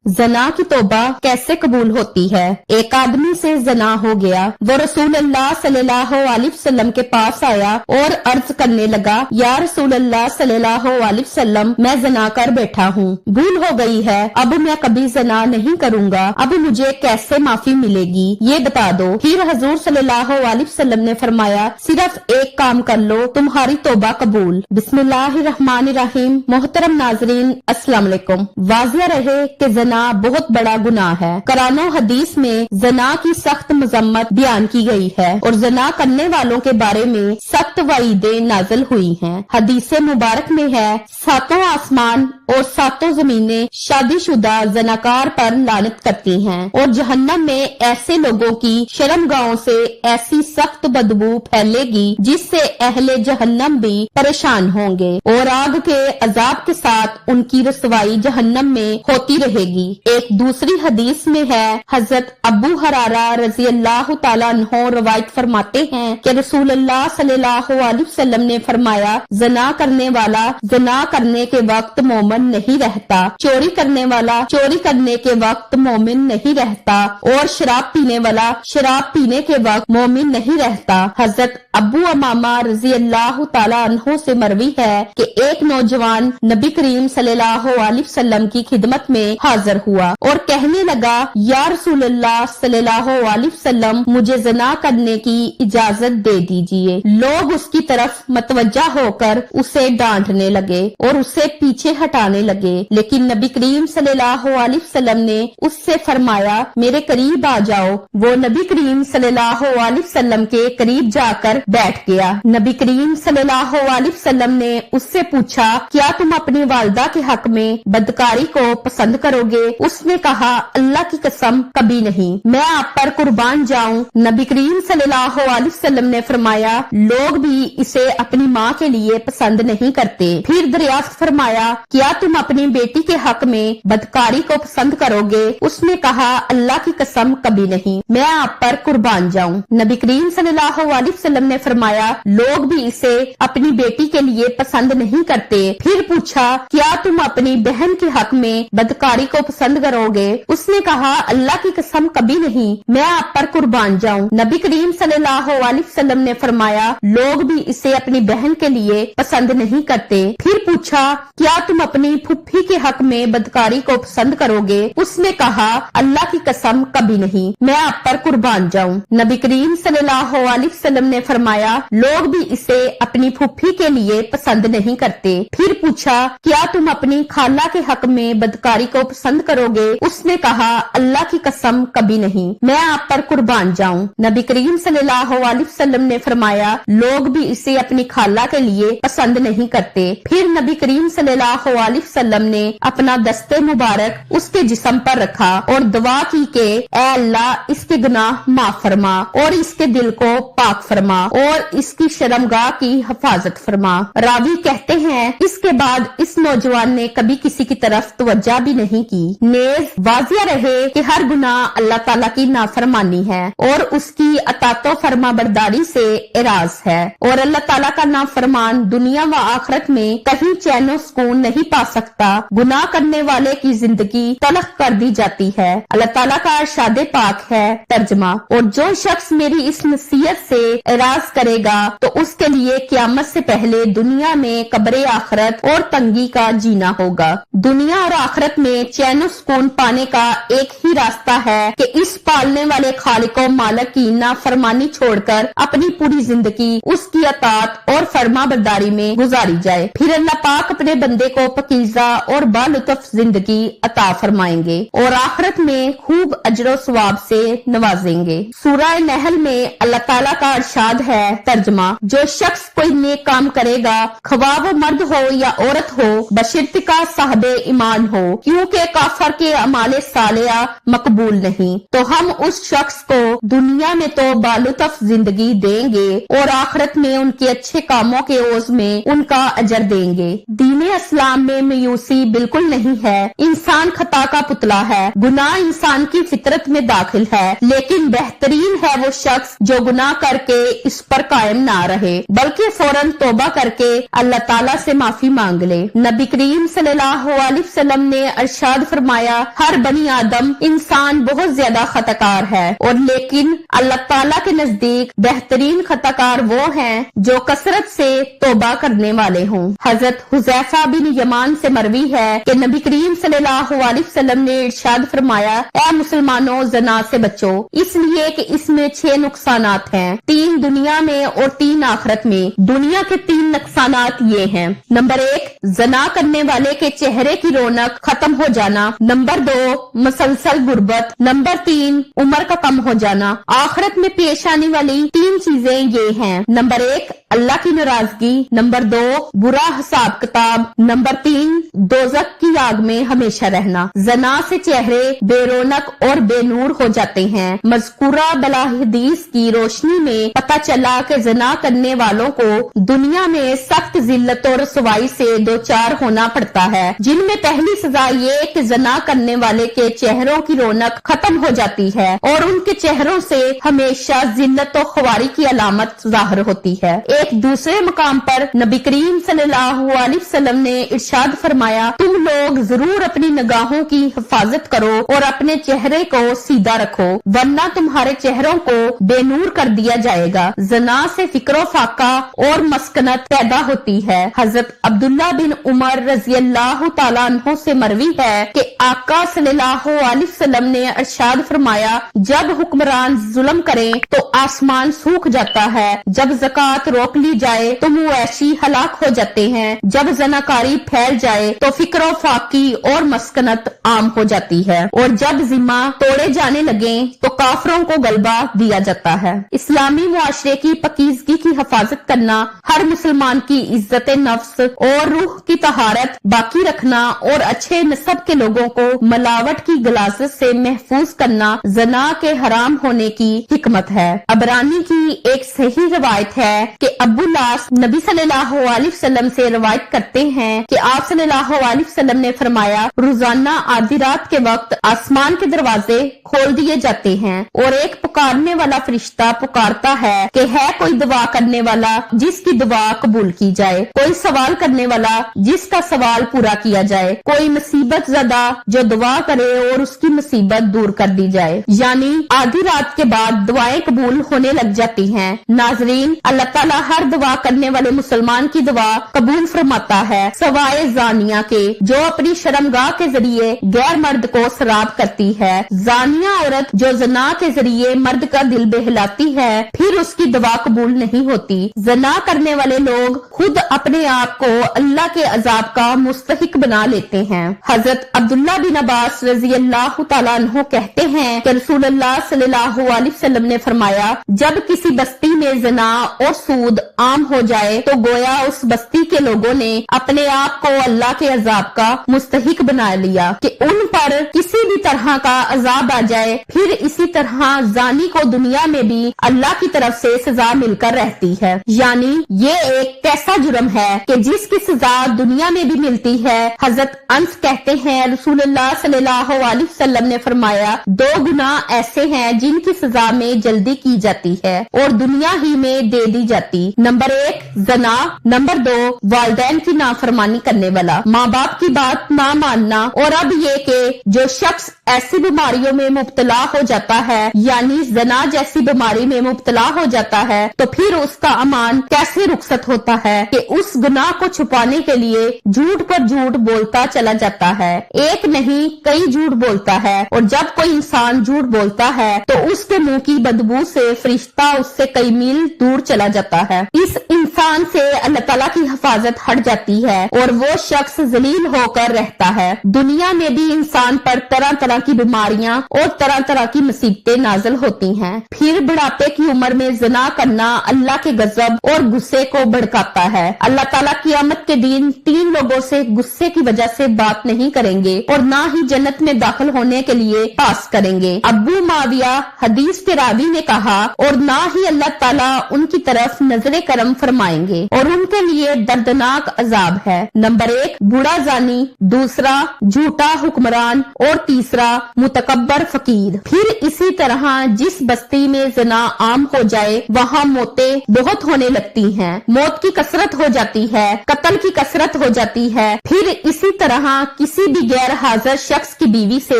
जना की तौबा कैसे कबूल होती है। एक आदमी से जना हो गया। वो रसूल अल्लाह सल्लल्लाहु अलैहि वसल्लम के पास आया और अर्ज करने लगा, या रसूल अल्लाह सल्लल्लाहु अलैहि वसल्लम, मैं जना कर बैठा हूँ, भूल हो गई है, अब मैं कभी जना नहीं करूँगा, अब मुझे कैसे माफी मिलेगी ये बता दो। फिर हजूर सल्लल्लाहु अलैहि वसल्लम ने फरमाया, सिर्फ एक काम कर लो, तुम्हारी तौबा कबूल। बिस्मिल्लाहिर्रहमानिर्रहीम। मोहतरम नाजरीन, अस्सलाम वालेकुम। वाज़िया रहे कि जना बहुत बड़ा गुनाह है। कुरान हदीस में जना की सख्त मजम्मत बयान की गई है और जना करने वालों के बारे में सख्त वईदें नाजिल हुई हैं। हदीस मुबारक में है, सातों आसमान और सातों जमीनें शादीशुदा जनाकार पर लानत करती हैं और जहन्नम में ऐसे लोगों की शर्मगाहों से ऐसी सख्त बदबू फैलेगी जिससे अहले जहन्नम भी परेशान होंगे और आग के अजाब के साथ उनकी रसवाई जहन्नम में होती रहेगी। एक दूसरी हदीस में है, हजरत अबू हरारा रजी अल्लाह तआला अन्हु रवायत फरमाते हैं कि रसूल अल्लाह सल्लल्लाहु अलैहि वसल्लम ने फरमाया, जना करने वाला जना करने के वक्त मोमिन नहीं रहता, चोरी करने वाला चोरी करने के वक्त मोमिन नहीं रहता और शराब पीने वाला शराब पीने के वक्त मोमिन नहीं रहता। हजरत अबू अमामा रजी अल्लाह तआला अन्हु से मरवी है कि एक नौजवान नबी करीम सल्लल्लाहु अलैहि वसल्लम की खिदमत में हाजिर हुआ और कहने लगा, या रसूल अल्लाह सल्लल्लाहु अलैहि वसल्लम, मुझे जना करने की इजाजत दे दीजिए। लोग उसकी तरफ मतवज्जा होकर उसे डांटने लगे और उसे पीछे हटाने लगे, लेकिन नबी करीम सल्लल्लाहु अलैहि वसल्लम ने उससे फरमाया, मेरे करीब आ जाओ। वो नबी करीम सल्लल्लाहु अलैहि वसल्लम के करीब जाकर बैठ गया। नबी करीम सल्लल्लाहु अलैहि वसल्लम ने उससे पूछा, क्या तुम अपनी वालिदा के हक में बदकारी को पसंद करोगे? उसने कहा, अल्लाह की कसम कभी नहीं, मैं आप पर कुर्बान जाऊं। नबी करीम सल्लल्लाहु अलैहि वसल्लम ने फरमाया, लोग भी इसे अपनी माँ के लिए पसंद नहीं करते। फिर दरियाफ्त फरमाया, क्या तुम अपनी बेटी के हक में बदकारी को पसंद करोगे? उसने कहा, अल्लाह की कसम कभी नहीं, मैं आप पर कुर्बान जाऊं। नबी करीम सल्लल्लाहु अलैहि वसल्लम ने फरमाया, लोग भी इसे अपनी बेटी के लिए पसंद नहीं करते। फिर पूछा, क्या तुम अपनी बहन के हक में बदकारी को पसंद करोगे? उसने कहा, अल्लाह की कसम कभी नहीं, मैं आप पर कुर्बान जाऊं। नबी करीम सल्लल्लाहु अलैहि वसल्लम ने फरमाया, लोग भी इसे अपनी बहन के लिए पसंद नहीं करते। फिर पूछा, क्या तुम अपनी फुफ्फी के हक में बदकारी को पसंद करोगे? उसने कहा, अल्लाह की कसम कभी नहीं, मैं आप पर कुर्बान जाऊं। नबी करीम सल्लल्लाहु अलैहि वसल्लम ने फरमाया, लोग भी इसे अपनी फुफ्फी के लिए पसंद नहीं करते। फिर पूछा, क्या तुम अपनी खाला के हक में बदकारी को पसंद करोगे? उसने कहा, अल्लाह की कसम कभी नहीं, मैं आप पर कुर्बान जाऊं। नबी करीम सल्लल्लाहु अलैहि वसल्लम ने फरमाया, लोग भी इसे अपनी खाला के लिए पसंद नहीं करते। फिर नबी करीम सल्लल्लाहु अलैहि वसल्लम ने अपना दस्ते मुबारक उसके जिस्म पर रखा और दुआ की कि ऐ अल्लाह, इसके गुनाह माफ फरमा और इसके दिल को पाक फरमा और इसकी शर्मगाह की हिफाजत फरमा। रावी कहते हैं, इसके बाद इस नौजवान ने कभी किसी की तरफ तवज्जो भी नहीं की। नेज़ वाज़िया रहे कि हर गुनाह अल्लाह ताला की नाफरमानी है और उसकी अतातो फरमा बरदारी से एराज है और अल्लाह ताला का नाफरमान दुनिया व आखिरत में कहीं चैनो सुकून नहीं पा सकता। गुनाह करने वाले की जिंदगी तलख कर दी जाती है। अल्लाह ताला का इरशाद पाक है, तर्जमा, और जो शख्स मेरी इस नसीहत से एराज करेगा तो उसके लिए क़यामत से पहले दुनिया में कब्र आखिरत और तंगी का जीना होगा। दुनिया और आखिरत में चैन सुकून पाने का एक ही रास्ता है कि इस पालने वाले खालिको मालिक की नाफरमानी छोड़कर अपनी पूरी जिंदगी उसकी अतात और फरमा बरदारी में गुजारी जाए। फिर अल्लाह पाक अपने बंदे को पकीज़ा और बालुत्फ जिंदगी अता फरमाएंगे और आखिरत में खूब अजर सवाब से नवाजेंगे। सूरह नहल में अल्लाह ताला का इरशाद है, तर्जमा, जो शख्स कोई नेक काम करेगा, खवा वो मर्द हो या औरत हो, बशर्ते का साहबे ईमान हो, क्योंकि काफर के अमाले सालिया मकबूल नहीं, तो हम उस शख्स को दुनिया में तो बालुतफ जिंदगी देंगे और आखिरत में उनके अच्छे कामों के ओज में उनका अजर देंगे। दीन इस्लाम में मायूसी बिल्कुल नहीं है। इंसान खता का पुतला है। गुनाह इंसान की फितरत में दाखिल है, लेकिन बेहतरीन है वो शख्स जो गुनाह करके इस पर कायम ना रहे, बल्कि फौरन तौबा करके अल्लाह ताला से माफी मांग ले। नबी करीम सल्लल्लाहु अलैहि वसल्लम ने इरशाद फरमाया, हर बनी आदम इंसान बहुत ज्यादा खताकार है, और लेकिन अल्लाह ताला के नजदीक बेहतरीन खताकार वो हैं जो कसरत से तौबा करने वाले हों। हजरत हुज़ैफा बिन यमान से मरवी है कि नबी करीम सल्लल्लाहु अलैहि वसल्लम ने इरशाद फरमाया, ऐ मुसलमानों ज़ना से बचो, इसलिए कि इसमें 6 नुकसानात हैं, 3 दुनिया में और 3 आखिरत में। दुनिया के 3 नुकसानात ये हैं। नंबर 1, ज़ना करने वाले के चेहरे की रौनक खत्म हो जाना। नंबर 2, मुसलसल गुर्बत। नंबर 3, उम्र का कम हो जाना। आखिरत में पेश आने वाली 3 चीजें ये हैं। नंबर 1, अल्लाह की नाराजगी। नंबर 2, बुरा हिसाब किताब। नंबर 3, दोज़ख की आग में हमेशा रहना। ज़ना से चेहरे बेरौनक और बेनूर हो जाते हैं। मज़कूरा बला हदीस की रोशनी में पता चला कि ज़ना करने वालों को दुनिया में सख्त जिल्लत और रसवाई से दो चार होना पड़ता है, जिनमें पहली सजा ये कि ज़ना करने वाले के चेहरों की रौनक खत्म हो जाती है और उनके चेहरों से हमेशा जिल्लत और ख्वारी की अलामत जाहिर होती है। एक दूसरे मकाम पर नबी करीम सल्लल्लाहु अलैहि वसल्लम ने इरशाद फरमाया, तुम लोग जरूर अपनी निगाहों की हिफाजत करो और अपने चेहरे को सीधा रखो, वरना तुम्हारे चेहरों को बेनूर कर दिया जाएगा। ज़ना से फिक्रो फाका और मस्कनत पैदा होती है। हजरत अब्दुल्ला बिन उमर रज़ी अल्लाह तआला अन्हु से मरवी है कि आका सल्लल्लाहु अलैहि वसल्लम ने इरशाद फरमाया, जब हुक्मरान जुल्म करें तो आसमान सूख जाता है, जब ज़कात रोक ली जाए तो मुऐशी हलाक हो जाते हैं, जब ज़नाकारी फैल जाए तो फिक्रो फाकी और मस्कनत आम हो जाती है, और जब जिम्मा तोड़े जाने लगे तो काफरों को गलबा दिया जाता है। इस्लामी मुआशरे की पकीज़गी की हिफाजत करना, हर मुसलमान की इज्जत नफ्स और रूह की तहारत बाकी रखना और अच्छे नस्ब के लोगों को मिलावट की गलाजत से महफूज करना ज़ना के हराम होने की हिकमत है। अबरानी की एक सही रवायत है कि अबू लास नबी सल्लल्लाहु अलैहि वसल्लम से रवायत करते हैं कि आप सल्लल्लाहु अलैहि वसल्लम ने फरमाया, रोजाना आधी रात के वक्त आसमान के दरवाजे खोल दिए जाते हैं और एक पुकारने वाला फरिश्ता पुकारता है कि है कोई दुआ करने वाला जिसकी दुआ कबूल की जाए, कोई सवाल करने वाला जिसका सवाल पूरा किया जाए, कोई मुसीबत ज़दा जो दुआ करे और उसकी मुसीबत दूर कर दी जाए। यानी आधी रात के बाद दुआएं कबूल होने लग जाती हैं। नाजरीन, अल्लाह ताला हर दुआ करने वाले मुसलमान की दुआ कबूल फरमाता है, सवाए जानिया के जो अपनी शर्मगाह के जरिए गैर मर्द को शराब करती है। जानिया औरत जो जना के जरिए मर्द का दिल बहलाती है, फिर उसकी दुआ कबूल नहीं होती। जना करने वाले लोग खुद अपने आप को अल्लाह के अजाब का मुस्तहिक बना लेते हैं। हजरत अब्दुल्ला बिन अब्बास रज़ी अल्लाह तआला अन्हु कहते हैं कि रसूलुल्लाह सल्लल्लाहु अलैहि वसल्लम ने फरमाया, जब किसी बस्ती में जना और सूद आम हो जाए तो गोया उस बस्ती के लोगों ने अपने आप को अल्लाह के अजाब का मुस्तहिक बना लिया कि उन पर किसी भी तरह का अजाब आ जाए। फिर इसी तरह जानी को दुनिया में भी अल्लाह की तरफ से सजा मिलकर रहती है। यानी ये एक ऐसा जुर्म है कि जिसकी सजा दुनिया में भी मिलती है। हजरत अंस कहते हैं, रसूलुल्लाह सल्लल्लाहु अलैहि वसल्लम ने फरमाया, 2 गुनाह ऐसे हैं जिनकी सजा में जल्दी की जाती है और दुनिया ही में दे दी जाती। नंबर 1 जना, नंबर 2 वालिदैन की नाफरमानी करने वाला, माँ बाप की बात ना मानना। और अब ये कि जो शख्स ऐसी बीमारियों में मुब्तला हो जाता है, यानी जना जैसी बीमारी में मुब्तला हो जाता है, तो फिर उसका अमान कैसे रुखसत होता है कि उस गुनाह को छुपाने के लिए झूठ पर झूठ बोलता चला जाता है। एक नहीं कई झूठ बोलता है, और जब कोई इंसान झूठ बोलता है तो उसके मुंह की बदबू से फरिश्ता उससे कई मील दूर चला जाता है। इस इंसान से अल्लाह ताला की हिफाजत हट जाती है और वो शख्स जलील होकर रहता है। दुनिया में भी इंसान पर तरह तरह की बीमारियां और तरह तरह की मुसीबतें नाजिल होती हैं। फिर बुढ़ापे की उम्र में ज़िना करना अल्लाह के गजब और गुस्से को भड़काता है। अल्लाह ताला क़यामत के दिन 3 लोगों से गुस्से की वजह से बात नहीं करेंगे और ना ही जन्नत में दाखिल होने के लिए पास करेंगे। अबू माविया हदीस के रावी ने कहा, और ना ही अल्लाह ताला उनकी तरफ नजरे करम फरमाएंगे और उनके लिए दर्दनाक अजाब है। नंबर 1 बूढ़ा जानी, दूसरा झूठा हुक्मरान और तीसरा मुतकब्बर फकीर। फिर इसी तरह जिस बस्ती में ज़िना आम हो जाए वहाँ मौतें बहुत होने लगती हैं। मौत की कसरत हो जाती है, कत्ल की कसरत हो जाती है। फिर इसी तरह किसी भी गैर हाजिर शख्स की बीवी से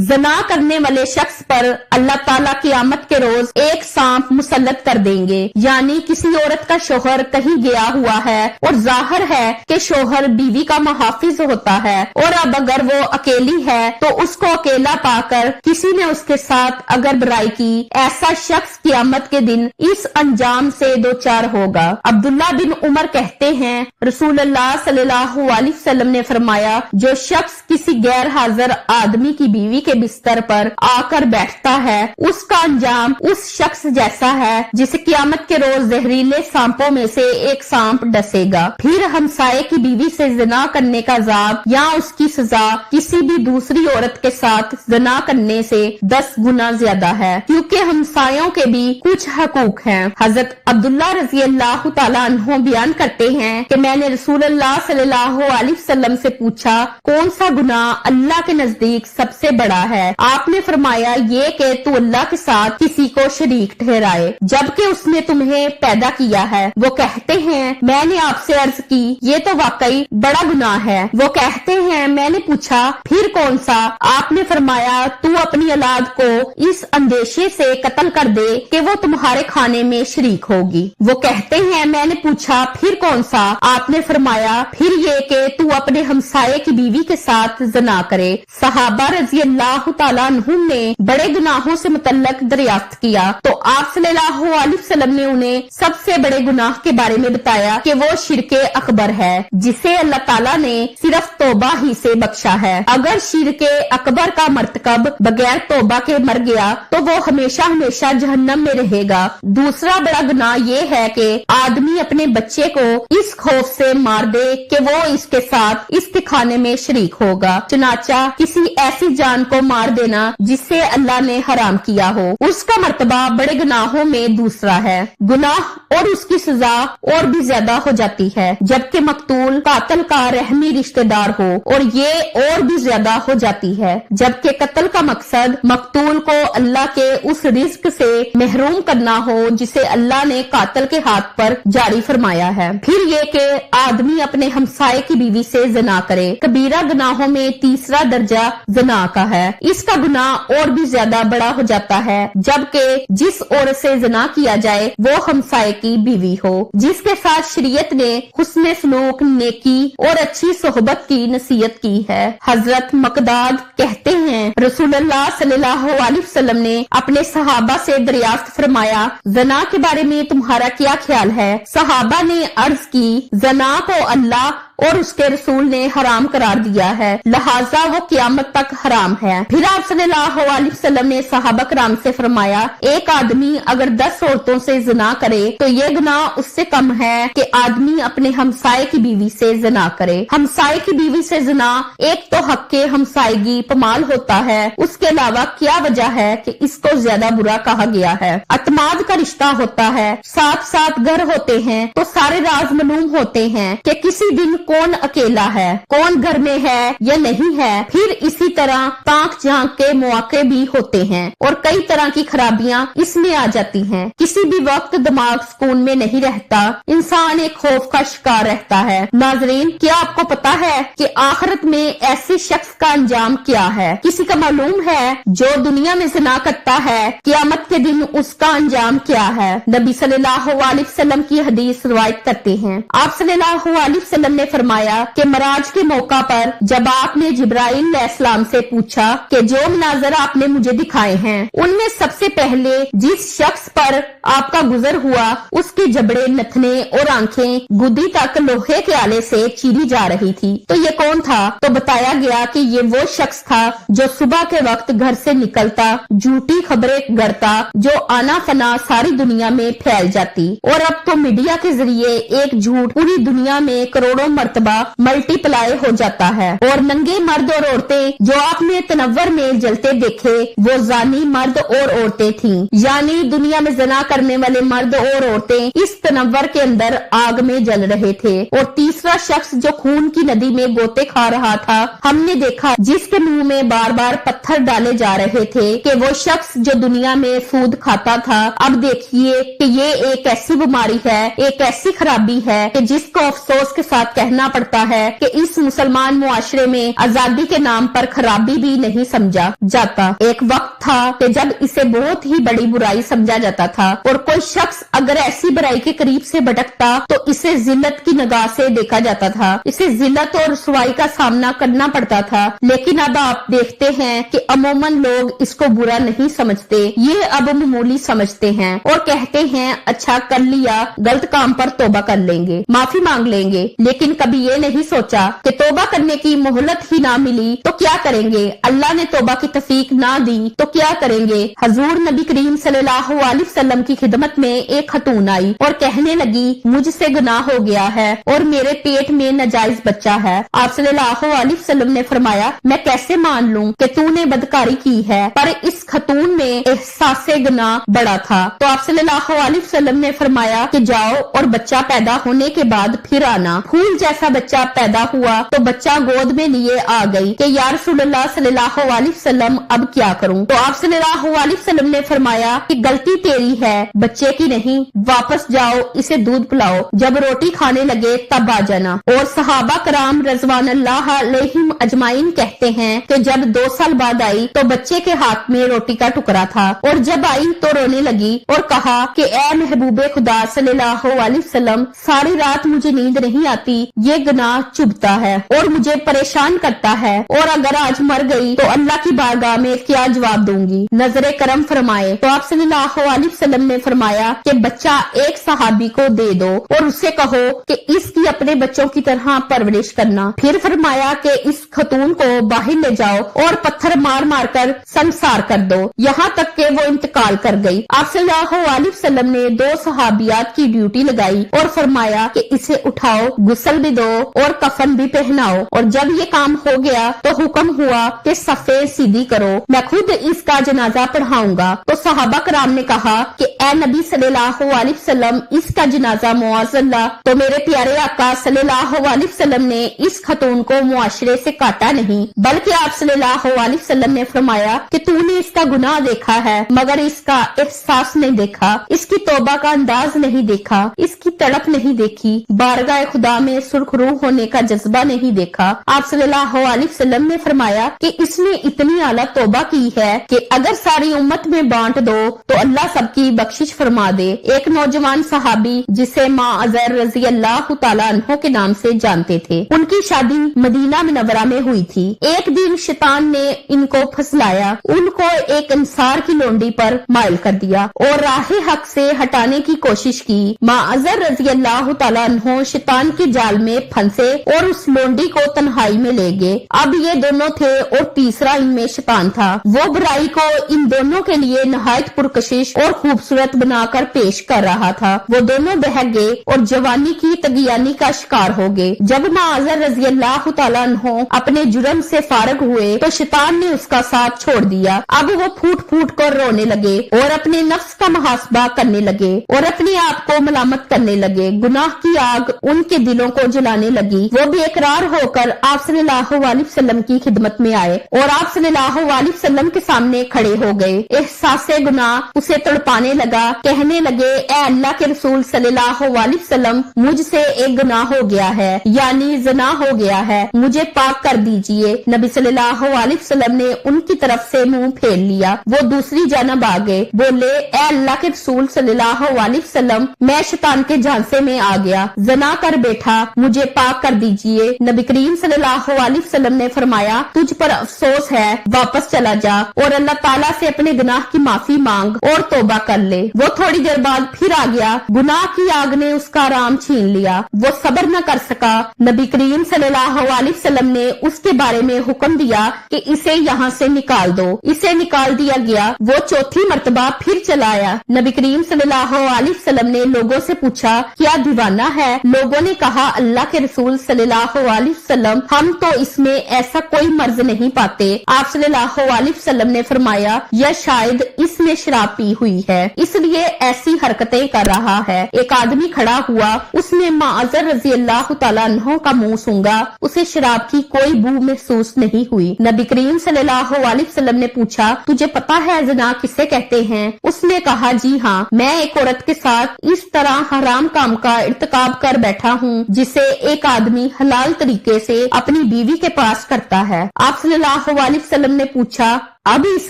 ज़िना करने वाले शख्स पर अल्लाह ताला क़यामत के रोज एक सांप मुसल्लत कर देंगे। यानी किसी औरत का शोहर कहीं गया हुआ है और जाहिर है कि शोहर बीवी का मुहाफिज होता है, और अब अगर वो अकेली है तो उसको अकेला पाकर किसी ने उसके साथ अगर बुराई की, ऐसा शख्स क़यामत के दिन इस अंजाम से दो चार होगा। अब्दुल्ला बिन उमर कहते हैं, रसूलुल्लाह सल्लल्लाहु अलैहि वसल्लम ने फरमाया, जो शख्स किसी गैर हाजिर आदमी की बीवी के बिस्तर पर आकर बैठता है उसका अंजाम उस शख्स जैसा है जिसे क़यामत के रोज जहरीले सांपों में से एक सांप डसेगा। फिर हमसाये की बीवी से ज़िना करने का अज़ाब या उसकी सजा किसी भी दूसरी औरत के साथ ज़िना करने से 10 गुना ज्यादा है, क्योंकि हमसायों के भी कुछ हकूक हैं। हजरत अब्दुल्ला रज़ी अल्लाह तआला अन्हु बयान करते हैं कि मैंने रसूलुल्लाह सल्लल्लाहु अलैहि वसल्लम से पूछा, कौन सा गुनाह अल्लाह के नजदीक सबसे बड़ा है? आपने फरमाया, ये कि तू अल्लाह के साथ किसी को शरीक ठहराए जबकि उसने तुम्हें पैदा किया है। वो कहते हैं, मैंने आपसे अर्ज की, ये तो वाकई बड़ा गुनाह है। वो कहते हैं, मैंने पूछा, फिर कौन सा? आपने फरमाया, तू अपनी औलाद को इस अंदेशे से कत्ल कर दे कि वो तुम्हारे खाने में शरीक होगी। वो कहते हैं, मैंने पूछा, फिर कौन सा? आपने फरमाया, फिर ये कि तू अपने हमसाये की बीवी के साथ ज़िना करे। सहाबा रज़ी अल्लाह तआला अन्हुम ने बड़े गुनाहों से मुतल्लक दरियाफ्त किया तो आप सल्लल्लाहु अलैहि वसल्लम ने उन्हें सबसे बड़े गुनाह के बारे में बताया कि वो शिरके अकबर है, जिसे अल्लाह ताला ने सिर्फ तौबा ही से बख्शा है। अगर शिरके अकबर का मर्तकब बगैर तौबा के मर गया तो वो हमेशा हमेशा जहन्नम में रहेगा। दूसरा बड़ा गुनाह ये है कि आदमी अपने बच्चे को इस खौफ से मार दे कि वो इसके साथ इसके खाने में शरीक होगा। चुनाचा किसी ऐसी जान को मार देना जिससे अल्लाह ने हराम किया हो, उसका मर्तबा बड़े गुनाहों में दूसरा है। गुनाह और उसकी सजा और भी ज्यादा हो जाती है, जबकि मकतूल कातिल का रहमी रिश्तेदार हो, और ये और भी ज्यादा हो जाती है, जबकि कत्ल का मकसद मकतूल को अल्लाह के उस रिज्क से महरूम करना हो जिसे अल्लाह ने कातिल के हाथ पर जारी फरमाया है। फिर ये कि आदमी अपने हमसाये की बीवी से ज़िना करे। कबीरा गुनाहों में तीसरा दर्जा ज़िना का है। इसका गुनाह और भी ज्यादा बड़ा हो जाता है, जबकि जिस औरत से ज़िना किया जाए वो हमसाये की बीवी हो, जिसके साथ शरीयत ने हुस्न सलूक, नेकी और अच्छी सोहबत की नसीहत की है। हजरत मकदाद कहते हैं, रसूलुल्लाह सल्लल्लाहु अलैहि वसल्लम ने अपने सहाबा से दरियाफ्त फरमाया, ज़िना के बारे में तुम्हारा क्या ख्याल है? सहाबा ने अर्ज की, ज़िना को अल्लाह और उसके रसूल ने हराम करार दिया है, लिहाजा वो क़यामत तक हराम है। फिर आप सल्लल्लाहु अलैहि वसल्लम ने सहाबा कराम से फरमाया, एक आदमी अगर 10 औरतों से ज़िना करे तो ये गुनाह उससे कम है कि आदमी अपने हमसाये की बीवी से ज़िना करे। हमसाये की बीवी से ज़िना एक तो हक के हमसायगी पमाल होता है, उसके अलावा क्या वजह है कि इसको ज्यादा बुरा कहा गया है। अतमाद का रिश्ता होता है, साथ साथ घर होते हैं तो सारे राज मालूम होते हैं कि किसी दिन कौन अकेला है, कौन घर में है या नहीं है। फिर इसी तरह ताक झांक के मौके भी होते हैं और कई तरह की खराबियां इसमें आ जाती हैं। किसी भी वक्त दिमाग सुकून में नहीं रहता, इंसान एक खौफ का शिकार रहता है। नाजरीन, क्या आपको पता है कि आखिरत में ऐसे शख्स का अंजाम क्या है? किसी का मालूम है जो दुनिया में ज़िना करता है, क़यामत के दिन उसका अंजाम क्या है? नबी सल्लल्लाहु अलैहि वसल्लम की हदीस रिवायत करते हैं, आप सल्लल्लाहु अलैहि वसल्लम ने فرمایا کہ معراج کے موقع پر جب آپ نے جبرائیل علیہ السلام سے پوچھا کہ جو مناظر آپ نے مجھے دکھائے ہیں ان میں سب سے پہلے جس شخص پر آپ کا گزر ہوا اس کے جبڑے، نتنے اور آنکھیں گدی تک لوہے کے آلے سے چیری جا رہی تھی، تو یہ کون تھا؟ تو بتایا گیا کہ یہ وہ شخص تھا جو صبح کے وقت گھر سے نکلتا، جھوٹی خبریں گڑتا، جو آنا فنا ساری دنیا میں پھیل جاتی، اور اب تو میڈیا کے ذریعے ایک جھوٹ پوری دنیا میں کروڑوں مرتبہ ملٹی پلائی ہو جاتا ہے، اور ننگے مرد اور عورتیں جو آپ نے تنور میں جلتے دیکھے وہ زانی مرد اور عورتیں تھیں، یعنی دنیا میں زنا کرنے والے مرد اور عورتیں اس تنور کے اندر آگ میں جل رہے تھے۔ اور تیسرا شخص جو خون کی ندی میں گوتے کھا رہا تھا، ہم نے دیکھا جس کے منہ میں بار بار پتھر ڈالے جا رہے تھے کہ وہ شخص جو دنیا میں سود کھاتا تھا، اب دیکھیے کہ یہ ایک ایسی بیماری ہے، ایک ایسی خرابی ہے کہ جس کو افسوس کے ساتھ کہنا پڑتا ہے کہ اس مسلمان معاشرے میں آزادی کے نام پر خرابی بھی نہیں سمجھا جاتا۔ ایک وقت تھا کہ جب اسے بہت ہی بڑی برائی سمجھا جاتا تھا، اور کوئی شخص اگر ایسی برائی کے قریب سے بھٹکتا تو اسے ذلت کی نگاہ سے دیکھا جاتا تھا، اسے ذلت اور رسوائی کا سامنا کرنا پڑتا تھا۔ لیکن اب آپ دیکھتے ہیں کہ عموماً لوگ اس کو برا نہیں سمجھتے، یہ اب معمولی سمجھتے ہیں اور کہتے ہیں اچھا کر لیا، غلط کام پر توبہ کر لیں گے، معافی مانگ لیں گے، لیکن کبھی یہ نہیں سوچا کہ توبہ کرنے کی مہلت ہی نہ ملی تو کیا کریں گے، اللہ نے توبہ کی توفیق نہ دی تو کیا کریں گے۔ حضور نبی کریم صلی اللہ علیہ وسلم کی خدمت میں ایک خاتون آئی اور کہنے لگی مجھ سے گناہ ہو گیا ہے اور میرے پیٹ میں ناجائز بچہ ہے۔ آپ صلی اللہ علیہ وسلم نے فرمایا میں کیسے مان لوں کہ تو نے بدکاری کی ہے، پر اس خاتون میں احساس گناہ بڑا تھا، تو آپ صلی اللہ علیہ وسلم نے فرمایا کہ جاؤ اور بچہ پیدا ہونے کے بعد پھر آنا۔ پھول جیسا بچہ پیدا ہوا تو بچہ گود میں لیے آ گئی کہ یا رسول اللہ صلی اللہ علیہ وسلم اب کیا کروں؟ تو آپ صلی اللہ علیہ وسلم نے فرمایا کہ غلطی تیری ہے، بچے کی نہیں، واپس جاؤ اسے دودھ پلاؤ، جب روٹی کھانے لگے تب آ جانا۔ اور صحابہ کرام رضوان اللہ علیہم اجمعین کہتے ہیں کہ جب 2 سال بعد آئی تو بچے کے ہاتھ میں روٹی کا ٹکڑا تھا، اور جب آئی تو رونے لگی اور کہا کہ اے محبوب خدا صلی اللہ علیہ وسلم، ساری رات مجھے نیند نہیں آتی، یہ گناہ چبھتا ہے اور مجھے پریشان کرتا ہے، اور اگر آج مر گئی تو اللہ کی بارگاہ میں کیا جواب دوں گی، نظر کرم فرمائے۔ تو آپ صلی اللہ علیہ وسلم نے فرمایا کہ بچہ ایک صحابی کو دے دو اور اسے کہو کہ اس کی اپنے بچوں کی طرح پرورش کرنا۔ پھر فرمایا کہ اس خاتون کو باہر لے جاؤ اور پتھر مار مار کر سنسار کر دو، یہاں تک کہ وہ انتقال کر گئی۔ آپ صلی اللہ علیہ وسلم نے 2 صحابیات کی ڈیوٹی لگائی اور فرمایا کہ اسے اٹھاؤ، غسل بھی دو اور کفن بھی پہناؤ، اور جب یہ کام ہو گیا تو حکم ہوا کہ صفیں سیدھی کرو، میں خود اس کا جنازہ پڑھاؤں گا۔ تو صحابہ کرام نے کہا کہ اے نبی صلی اللہ علیہ وسلم، اس کا جنازہ معاذ اللہ۔ تو میرے پیارے آقا صلی اللہ علیہ وسلم نے اس خاتون کو معاشرے سے کاٹا نہیں، بلکہ آپ صلی اللہ علیہ وسلم نے فرمایا کہ تو نے اس کا گناہ دیکھا ہے مگر اس کا احساس نہیں دیکھا، اس کی توبہ کا انداز نہیں دیکھا، اس کی تڑپ نہیں دیکھی، بارگاہ خدا میں سرخ روح ہونے کا جذبہ نہیں دیکھا۔ آپ صلی اللہ علیہ وسلم نے فرمایا کہ اس نے اتنی اعلیٰ توبہ کی ہے کہ اگر ساری امت میں بانٹ دو تو اللہ سب کی بخشش فرما دے۔ ایک نوجوان صحابی جسے معاذر رضی اللہ تعالیٰ عنہ کے نام سے جانتے تھے، ان کی شادی مدینہ منورہ میں ہوئی تھی۔ ایک دن شیطان نے ان کو پھسلایا، ان کو ایک انصار کی لونڈی پر مائل کر دیا اور راہ حق سے ہٹانے کی کوشش کی۔ معاذر رضی اللہ تعالیٰ عنہ شیطان کے جال میں پھنسے اور اس لونڈی کو تنہائی میں لے گئے۔ اب یہ دونوں تھے اور تیسرا ان میں شیطان تھا، وہ برائی کو ان دونوں کے لیے نہایت پرکشش اور خوبصورت بنا کر پیش کر رہا تھا۔ وہ دونوں بہک گئے اور جوانی کی تغیانی کا شکار ہو گئے۔ جب معاذر رضی اللہ تعالیٰ عنہ اپنے جرم سے فارغ ہوئے تو شیطان نے اس کا ساتھ چھوڑ دیا۔ اب وہ پھوٹ پھوٹ کر رونے لگے اور اپنے نفس کا محاسبہ کرنے لگے اور اپنے آپ کو ملامت کرنے لگے۔ گناہ کی آگ ان کے دلوں کو جلانے لگی۔ وہ بے قرار ہو کر آپ صلی اللہ علیہ وسلم کی خدمت میں آئے اور آپ صلی اللہ علیہ وسلم کے سامنے کھڑے ہو گئے۔ احساس گناہ اسے تڑپانے لگا، کہنے لگے اے اللہ کے رسول صلی اللہ علیہ وسلم، مجھ سے ایک گناہ ہو گیا ہے، یعنی زنا ہو گیا ہے، مجھے پاک کر دیجئے۔ نبی صلی اللہ علیہ وسلم نے ان کی طرف سے منہ پھیر لیا۔ وہ دوسری جانب آگے بولے اے اللہ کے رسول صلی اللہ علیہ وسلم، میں شیطان کے جھانسے میں آ گیا، زنا کر بیٹھا، मुझे पाक कर दीजिए। नबी करीम सल्लल्लाहु अलैहि वसल्लम ने फरमाया, तुझ पर अफसोस है, वापस चला जा और अल्लाह ताला से अपने गुनाह की माफी मांग और तौबा कर ले। वो थोड़ी देर बाद फिर आ गया। गुनाह की आग ने उसका आराम छीन लिया, वो सब्र न कर सका। नबी करीम सल्लल्लाहु अलैहि वसल्लम ने उसके बारे में हुक्म दिया कि इसे यहाँ से निकाल दो। इसे निकाल दिया गया। वो चौथी मर्तबा फिर चला आया। नबी करीम सल्लल्लाहु अलैहि वसल्लम ने लोगों से पूछा, क्या दीवाना है? लोगों ने कहा, अल्लाह के रसूल सल्लल्लाहु अलैहि वसल्लम, हम तो इसमें ऐसा कोई मर्ज नहीं पाते। आप सल्लल्लाहु अलैहि वसल्लम ने फरमाया, यह शायद इसने शराब पी हुई है, इसलिए ऐसी हरकतें कर रहा है। एक आदमी खड़ा हुआ, उसने माअज़र रज़ी अल्लाह तआला अन्हो का मुंह सूंघा, उसे शराब की कोई बू महसूस नहीं हुई। नबी करीम सल्लल्लाहु अलैहि वसल्लम ने पूछा, तुझे पता है ज़िना किसे कहते हैं? उसने कहा, जी हाँ, मैं एक औरत के साथ इस तरह हराम काम का इर्तिकाब कर बैठा हूँ जिसे एक आदमी हलाल तरीके से अपनी बीवी के पास करता है। आप सल्लल्लाहु अलैहि वसल्लम ने पूछा, अब इस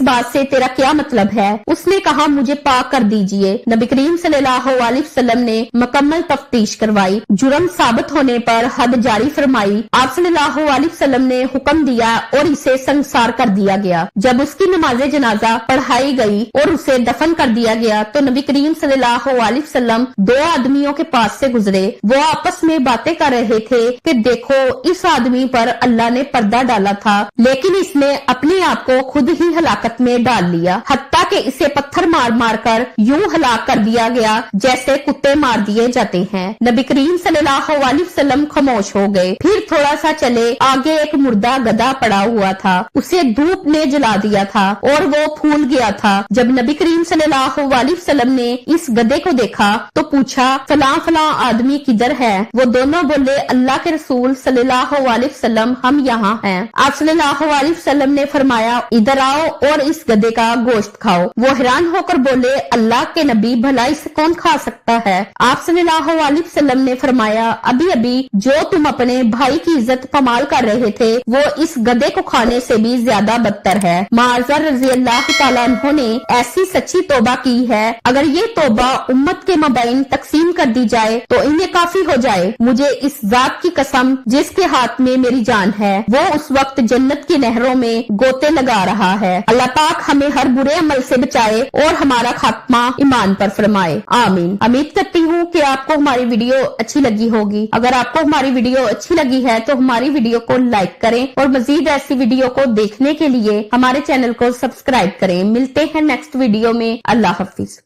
बात से तेरा क्या मतलब है? उसने कहा, मुझे पाक कर दीजिए। नबी करीम सल्लल्लाहु अलैहि वसल्लम ने मुकम्मल तफ्तीश करवाई, जुर्म साबित होने पर हद जारी फरमाई। आप सल्लल्लाहु अलैहि वसल्लम ने हुक्म दिया और इसे संसार कर दिया गया। जब उसकी नमाज़े जनाजा पढ़ाई गई और उसे दफन कर दिया गया तो नबी करीम सल्लल्लाहु अलैहि वसल्लम दो आदमियों के पास से गुजरे। वो आपस में बातें कर रहे थे कि देखो, इस आदमी पर अल्लाह ने पर्दा डाला था, लेकिन इसने अपने आप को खुद ही हलाकत में डाल लिया, हत्ता कि इसे पत्थर मार मार कर यूं हलाक कर दिया गया जैसे कुत्ते मार दिए जाते हैं। नबी करीम सल्लल्लाहु अलैहि वसल्लम खामोश हो गए। फिर थोड़ा सा चले, आगे एक मुर्दा गधा पड़ा हुआ था, उसे धूप ने जला दिया था और वो फूल गया था। जब नबी करीम सल्लल्लाहु अलैहि वसल्लम ने इस गधे को देखा तो पूछा, फलां फलां आदमी किधर है? वो दोनों बोले, अल्लाह के रसूल सल्लल्लाहु अलैहि वसल्लम, हम यहाँ हैं। आप सल्लल्लाहु अलैहि वसल्लम ने फरमाया, इधर आओ और इस गधे का गोश्त खाओ। वो हैरान होकर बोले, अल्लाह के नबी, भला इसे कौन खा सकता है? आप सल्लल्लाहु अलैहि वसल्लम ने फरमाया, अभी अभी जो तुम अपने भाई की इज्जत पमाल कर रहे थे वो इस गधे को खाने से भी ज्यादा बदतर है। माअज़र रज़ी अल्लाह तआला अन्हो ने ऐसी सच्ची तौबा की है, अगर ये तौबा उम्मत के मबैन तकसीम कर दी जाए तो इन्हें काफी हो जाए। मुझे इस जात की कसम जिसके हाथ में मेरी जान है, वो उस वक्त जन्नत की नहरों में गोते लगा रहा है। अल्लाह पाक हमें हर बुरे अमल से बचाए और हमारा खात्मा ईमान पर फरमाए, आमीन। उम्मीद करती हूँ कि आपको हमारी वीडियो अच्छी लगी होगी। अगर आपको हमारी वीडियो अच्छी लगी है तो हमारी वीडियो को लाइक करें और मजीद ऐसी वीडियो को देखने के लिए हमारे चैनल को सब्सक्राइब करें। मिलते हैं नेक्स्ट वीडियो में। अल्लाह हाफिज।